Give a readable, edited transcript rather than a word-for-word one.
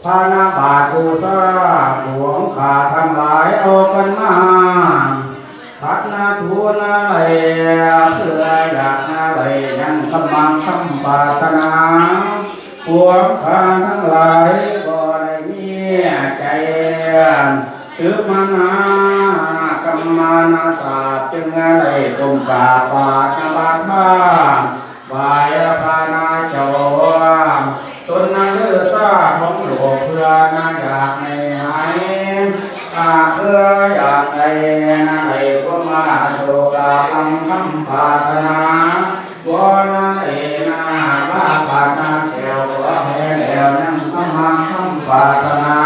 พานาบาตูซาหลวงขาทั้งหลายเอากันมาพัดนาทูนาเลยเพื่ออยากนาเลยยังคำมังคำปรารถนาหลวงขาทั้งหลายก็ได้มีใจถือมานากรรมานาศาสตร์จึงได้กลมกาบาทนาบาทบ้างวายพานาโจตนนั้นเลือซาของหลวงเพื่อนาอยากในหายเพื่ออยากในนาในก็มาโชกาลังคำปรารถนาบัวนาเอนาบ้าปานาแก้วก็แพ้แล้วนั่งคำมังคำปรารถนา